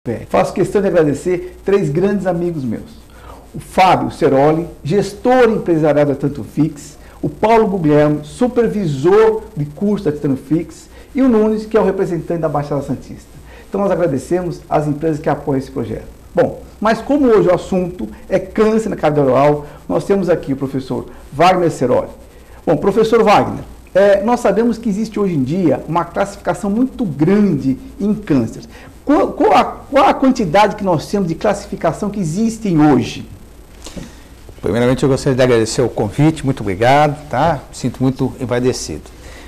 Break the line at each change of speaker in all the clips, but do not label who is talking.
Bem, faço questão de agradecer 3 grandes amigos meus. O Fábio Ceroli, gestor empresarial da Tantufix, o Paulo Guglielmo, supervisor de curso da Tantufix, e o Nunes, que é o representante da Baixada Santista. Então nós agradecemos as empresas que apoiam esse projeto. Bom, mas como hoje o assunto é câncer na cavidade oral, nós temos aqui o professor Wagner Ceroli. Bom, professor Wagner, nós sabemos que existe hoje em dia uma classificação muito grande em cânceres. Qual a quantidade que nós temos de classificação que existem hoje?
Primeiramente, eu gostaria de agradecer o convite, muito obrigado, tá? Me sinto muito envaidecido.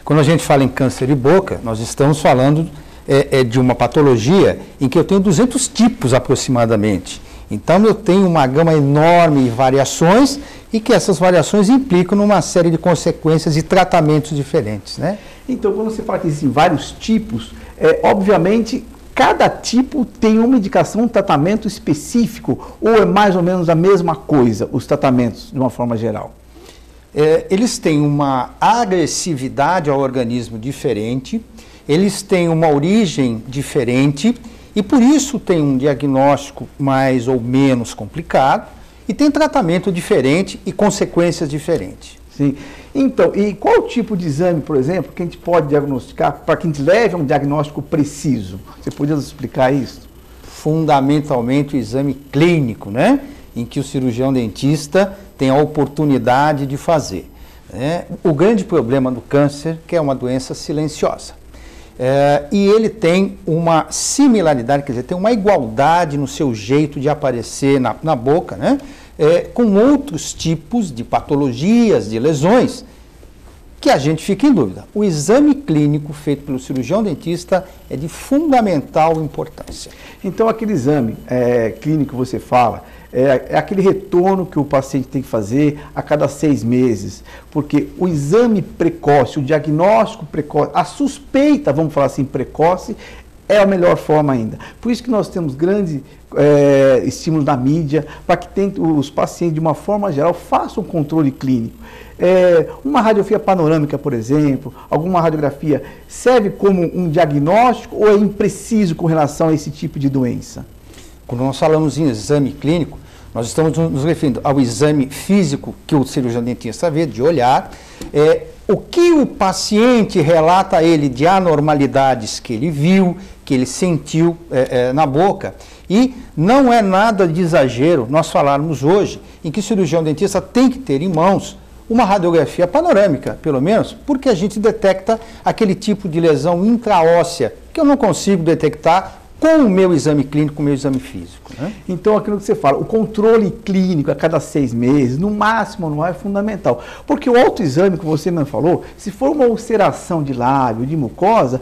Quando a gente fala em câncer de boca, nós estamos falando de uma patologia em que eu tenho 200 tipos aproximadamente. Então, eu tenho uma gama enorme de variações e que essas variações implicam numa série de consequências e tratamentos diferentes, né?
Então, quando você fala que existem vários tipos, obviamente, cada tipo tem uma indicação, um tratamento específico, ou é mais ou menos a mesma coisa, os tratamentos, de uma forma geral?
Eles têm uma agressividade ao organismo diferente, eles têm uma origem diferente e por isso tem um diagnóstico mais ou menos complicado e tem tratamento diferente e consequências diferentes.
Sim. Então, e qual tipo de exame, por exemplo, que a gente pode diagnosticar para que a gente leve a um diagnóstico preciso? Você podia nos explicar isso?
Fundamentalmente o exame clínico, né? Em que o cirurgião dentista tem a oportunidade de fazer. O grande problema do câncer, que é uma doença silenciosa. E ele tem uma similaridade, quer dizer, tem uma igualdade no seu jeito de aparecer na boca, né? Com outros tipos de patologias, de lesões, que a gente fica em dúvida. O exame clínico feito pelo cirurgião dentista é de fundamental importância.
Então, aquele exame clínico que você fala, é aquele retorno que o paciente tem que fazer a cada 6 meses, porque o exame precoce, o diagnóstico precoce, a suspeita, vamos falar assim, precoce, é a melhor forma ainda. Por isso que nós temos grandes estímulos na mídia para que os pacientes, de uma forma geral, façam um controle clínico. Uma radiografia panorâmica, por exemplo, alguma radiografia, serve como um diagnóstico ou é impreciso com relação a esse tipo de doença?
Quando nós falamos em exame clínico, nós estamos nos referindo ao exame físico que o cirurgião dentista vê, de olhar, o que o paciente relata a ele de anormalidades que ele viu, que ele sentiu na boca. E não é nada de exagero nós falarmos hoje em que o cirurgião dentista tem que ter em mãos uma radiografia panorâmica, pelo menos, porque a gente detecta aquele tipo de lesão intraóssea que eu não consigo detectar com o meu exame clínico, com o meu exame físico. Né?
Então, aquilo que você fala, o controle clínico a cada 6 meses, no máximo anual, é fundamental. Porque o autoexame, que você mesmo falou, se for uma ulceração de lábio, de mucosa,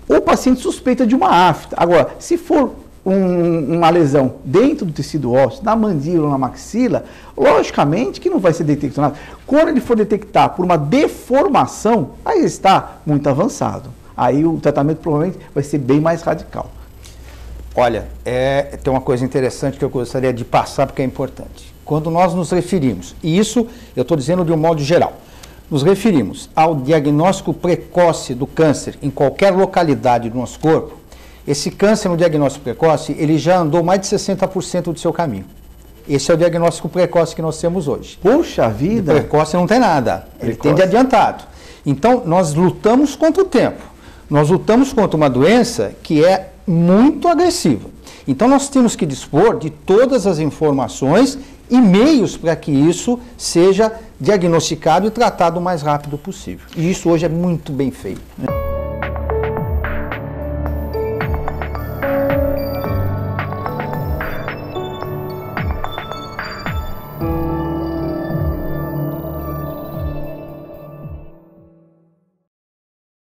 o paciente suspeita de uma afta. Agora, se for uma lesão dentro do tecido ósseo, na mandíbula, na maxila, logicamente que não vai ser detectado. Quando ele for detectar por uma deformação, aí está muito avançado. Aí o tratamento provavelmente vai ser bem mais radical.
Olha, tem uma coisa interessante que eu gostaria de passar porque é importante. Quando nós nos referimos, e isso eu estou dizendo de um modo geral, nos referimos ao diagnóstico precoce do câncer em qualquer localidade do nosso corpo, esse câncer no diagnóstico precoce, ele já andou mais de 60% do seu caminho. Esse é o diagnóstico precoce que nós temos hoje.
Puxa vida!
De precoce não tem nada, ele tem de adiantado. Então, nós lutamos contra o tempo. Nós lutamos contra uma doença que é muito agressiva. Então, nós temos que dispor de todas as informações e meios para que isso seja diagnosticado e tratado o mais rápido possível. E isso hoje é muito bem feito, né?